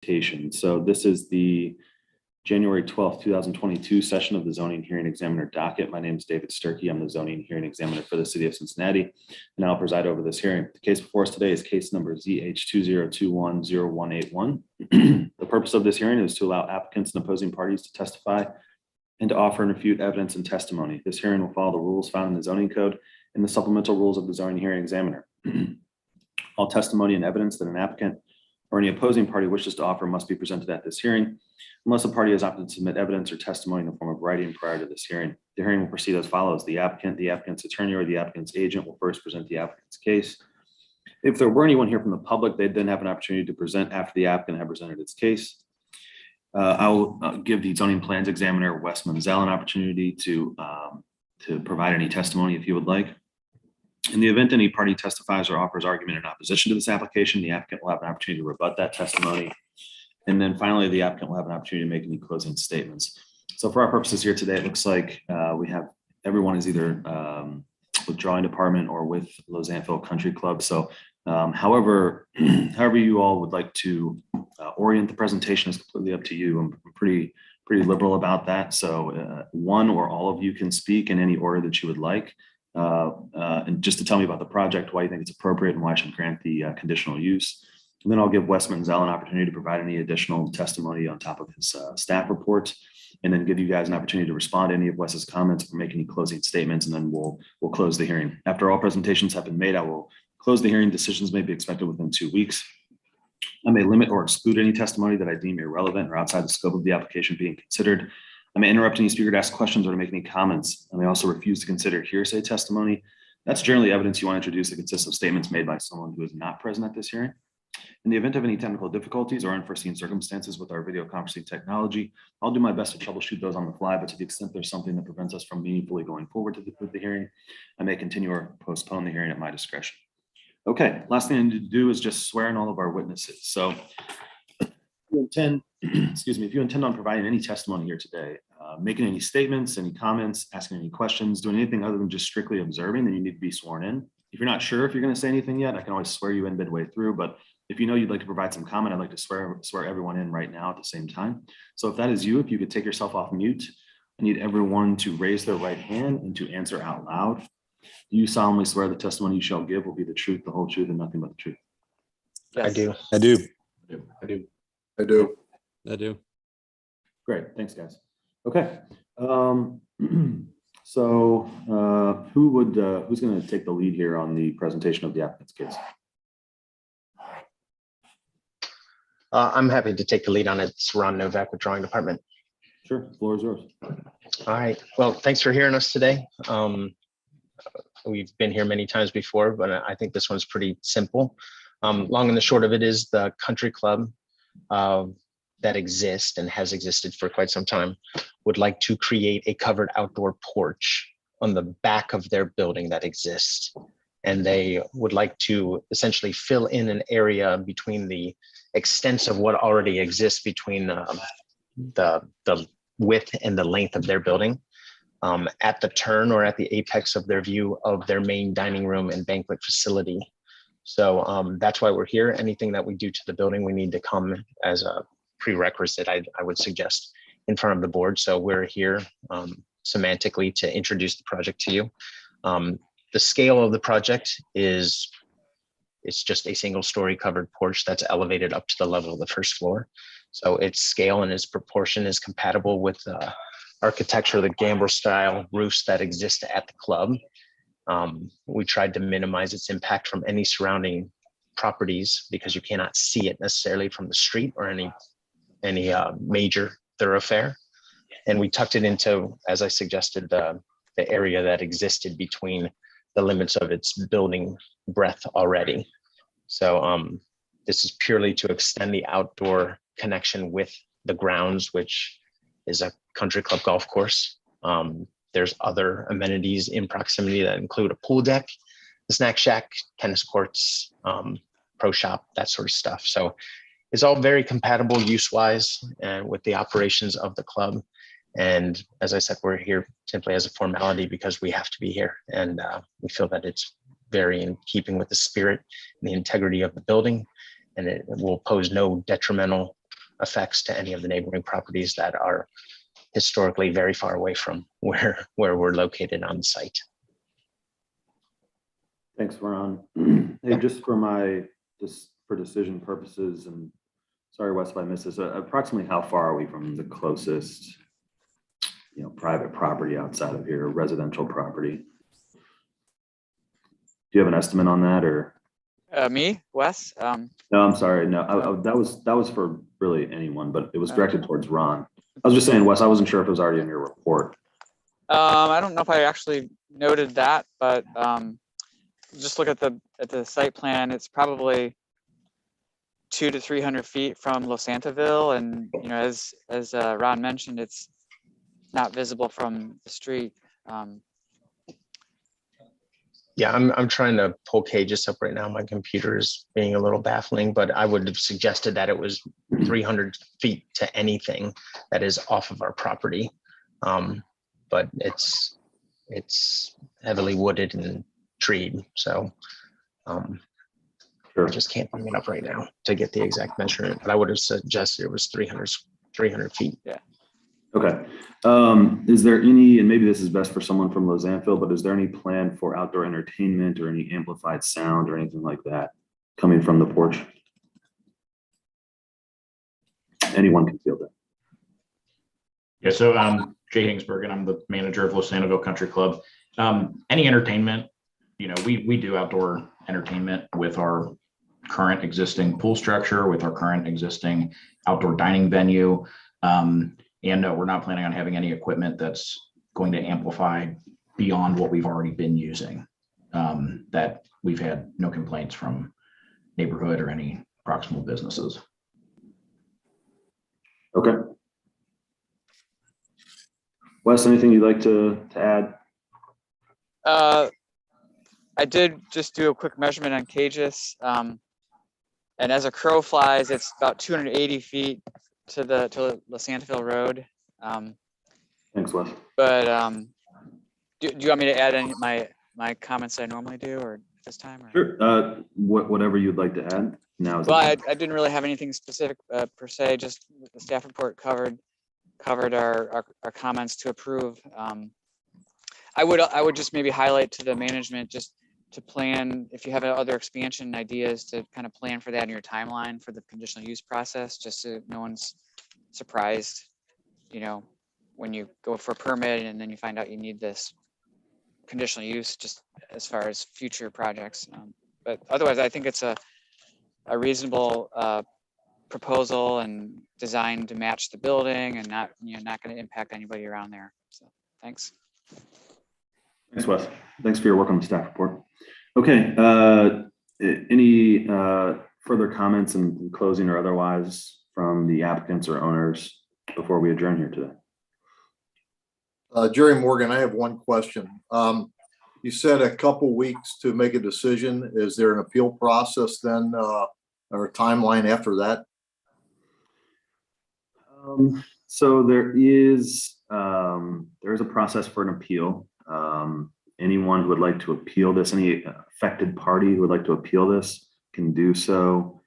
Presentation. So this is the January 12th, 2022 session of the Zoning Hearing Examiner docket. My name is David Sturkey. I'm the Zoning Hearing Examiner for the City of Cincinnati, and I'll preside over this hearing. The case before us today is case number ZH20210181. The purpose of this hearing is to allow applicants and opposing parties to testify and to offer and refute evidence and testimony. This hearing will follow the rules found in the zoning code and the supplemental rules of the Zoning Hearing Examiner. All testimony and evidence that an applicant or any opposing party wishes to offer must be presented at this hearing, unless a party has opted to submit evidence or testimony in the form of writing prior to this hearing. The hearing will proceed as follows. The applicant, the applicant's attorney, or the applicant's agent will first present the applicant's case. If there were anyone here from the public, they'd then have an opportunity to present after the applicant had presented its case. I will give the zoning plans examiner, Wes Menzel, an opportunity to provide any testimony if you would like. In the event any party testifies or offers argument in opposition to this application, the applicant will have an opportunity to rebut that testimony. And then finally, the applicant will have an opportunity to make any closing statements. So for our purposes here today, it looks like we have everyone is either with drawing department or with Losantiville Country Club. So however you all would like to orient the presentation is completely up to you. I'm pretty liberal about that. So one or all of you can speak in any order that you would like. And just to tell me about the project, why you think it's appropriate and why I should grant the conditional use. And then I'll give Wes Menzel an opportunity to provide any additional testimony on top of his staff report, and then give you guys an opportunity to respond to any of Wes's comments or make any closing statements, and then we'll close the hearing. After all presentations have been made, I will close the hearing. Decisions may be expected within 2 weeks. I may limit or exclude any testimony that I deem irrelevant or outside the scope of the application being considered. I may interrupt any speaker to ask questions or to make any comments. I may also refuse to consider hearsay testimony. That's generally evidence you want to introduce that consists of statements made by someone who is not present at this hearing. In the event of any technical difficulties or unforeseen circumstances with our video conferencing technology, I'll do my best to troubleshoot those on the fly, but to the extent there's something that prevents us from meaningfully going forward with the hearing, I may continue or postpone the hearing at my discretion. Okay, last thing I need to do is just swear in all of our witnesses. So if you intend on providing any testimony here today, making any statements, any comments, asking any questions, doing anything other than just strictly observing, then you need to be sworn in. If you're not sure if you're going to say anything yet, I can always swear you in midway through, but if you know you'd like to provide some comment, I'd like to swear everyone in right now at the same time. So if that is you, if you could take yourself off mute, I need everyone to raise their right hand and to answer out loud. Do you solemnly swear the testimony you shall give will be the truth, the whole truth, and nothing but the truth? Yes. I do. I do. I do. I do. I do. Great, thanks guys. Okay, so who's going to take the lead here on the presentation of the applicant's case? I'm happy to take the lead on it. It's Ron Novak with Drawing Department. Sure, the floor is yours. All right. Well, thanks for hearing us today. We've been here many times before, but I think this one's pretty simple. Long and the short of it is the country club that exists and has existed for quite some time would like to create a covered outdoor porch on the back of their building that exists. And they would like to essentially fill in an area between the extents of what already exists between the width and the length of their building at the turn or at the apex of their view of their main dining room and banquet facility. So that's why we're here. Anything that we do to the building, we need to come as a prerequisite, I would suggest, in front of the board. So we're here semantically to introduce the project to you. The scale of the project is, it's just a single story covered porch that's elevated up to the level of the first floor. So its scale and its proportion is compatible with the architecture, the gambrel style roofs that exist at the club. We tried to minimize its impact from any surrounding properties because you cannot see it necessarily from the street or any major thoroughfare. And we tucked it into, as I suggested, the area that existed between the limits of its building breadth already. So this is purely to extend the outdoor connection with the grounds, which is a country club golf course. There's other amenities in proximity that include a pool deck, a snack shack, tennis courts, pro shop, that sort of stuff. So it's all very compatible use-wise and with the operations of the club. And as I said, we're here simply as a formality because we have to be here. And we feel that it's very in keeping with the spirit and the integrity of the building. And it will pose no detrimental effects to any of the neighboring properties that are historically very far away from where we're located on site. Thanks, Ron. Hey, just for decision purposes, and sorry, Wes, if I missed this, approximately how far are we from the closest, private property outside of here, residential property? Do you have an estimate on that, or? Me, Wes? No, I'm sorry. No, that was for really anyone, but it was directed towards Ron. I was just saying, Wes, I wasn't sure if it was already in your report. I don't know if I actually noted that, but just look at the site plan. It's probably 200 to 300 feet from Losantiville, and as Ron mentioned, it's not visible from the street. Yeah, I'm trying to pull Cages up right now. My computer is being a little baffling, but I would have suggested that it was 300 feet to anything that is off of our property. But it's heavily wooded and treed, so Sure. I just can't bring it up right now to get the exact measurement, but I would have suggested it was 300 feet. Yeah. Okay. Is there any, and maybe this is best for someone from Losantiville, but is there any plan for outdoor entertainment or any amplified sound or anything like that coming from the porch? Anyone can feel that. Yeah, so I'm Jay Hingsberg, and I'm the manager of Losantiville Country Club. Any entertainment, we do outdoor entertainment with our current existing pool structure, with our current existing outdoor dining venue. And no, we're not planning on having any equipment that's going to amplify beyond what we've already been using. That we've had no complaints from neighborhood or any proximal businesses. Okay. Wes, anything you'd like to add? I did just do a quick measurement on Cages, and as a crow flies, it's about 280 feet to Losantiville Road. Thanks, Wes. But do you want me to add any my comments I normally do, or this time? Or? Sure. Whatever you'd like to add now. Well, I didn't really have anything specific per se. Just the staff report covered our comments to approve. I would just maybe highlight to the management just to plan, if you have other expansion ideas, to kind of plan for that in your timeline for the conditional use process, just so no one's surprised, when you go for a permit and then you find out you need this conditional use, just as far as future projects. But otherwise, I think it's a reasonable proposal and designed to match the building and not going to impact anybody around there. So thanks. Thanks, Wes. Thanks for your work on the staff report. Okay. Any further comments in closing or otherwise from the applicants or owners before we adjourn here today? Jerry Morgan, I have one question. You said a couple weeks to make a decision. Is there an appeal process then, or a timeline after that? So there is a process for an appeal. Anyone who would like to appeal this, any affected party who would like to appeal this, can do so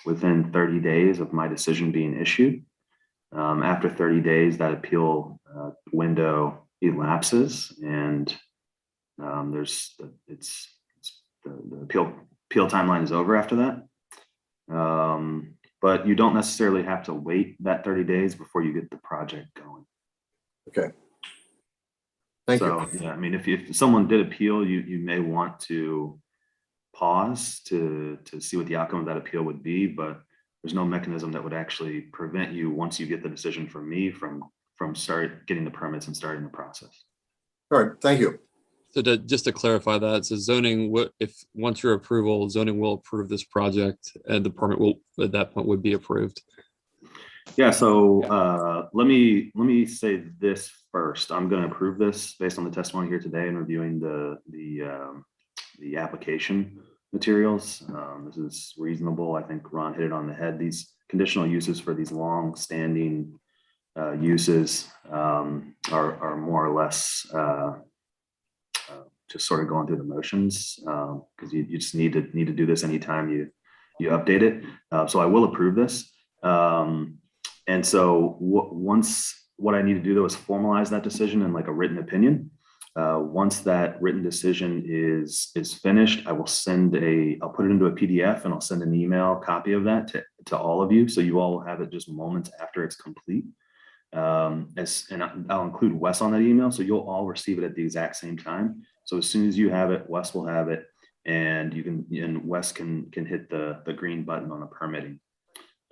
within 30 days of my decision being issued. After 30 days, that appeal window elapses, and the appeal timeline is over after that. But you don't necessarily have to wait that 30 days before you get the project going. Okay. Thank you. Yeah, I mean, if someone did appeal, you may want to pause to see what the outcome of that appeal would be, but there's no mechanism that would actually prevent you, once you get the decision from me, from getting the permits and starting the process. All right. Thank you. So just to clarify that, so zoning, if once your approval, zoning will approve this project and the permit will at that point would be approved. Yeah, so let me say this first. I'm going to approve this based on the testimony here today and reviewing the application materials. This is reasonable. I think Ron hit it on the head. These conditional uses for these long-standing uses are more or less just sort of going through the motions, because you just need to do this anytime you update it. So I will approve this. And so what I need to do though is formalize that decision in like a written opinion. Once that written decision is finished, I'll put it into a PDF and I'll send an email copy of that to all of you. So you all will have it just moments after it's complete. And I'll include Wes on that email. So you'll all receive it at the exact same time. So as soon as you have it, Wes will have it, and Wes can hit the green button on the permitting.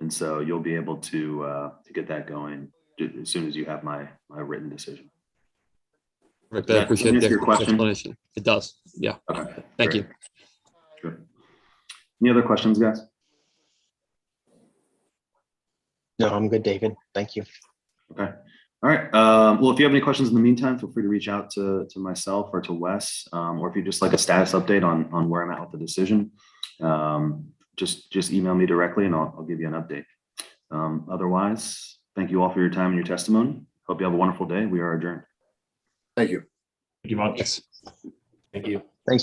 And so you'll be able to get that going as soon as you have my written decision. Perfect. Does I that appreciate answer the your question? explanation. It does. Yeah. Okay. Thank great. you. Sure. Any other questions, guys? No, I'm good, David. Thank you. Okay. All right. Well, if you have any questions in the meantime, feel free to reach out to myself or to Wes, or if you just like a status update on where I'm at with the decision, just email me directly and I'll give you an update. Otherwise, thank you all for your time and your testimony. Hope you have a wonderful day. We are adjourned. Thank you. Thank you much. Yes. Thank you.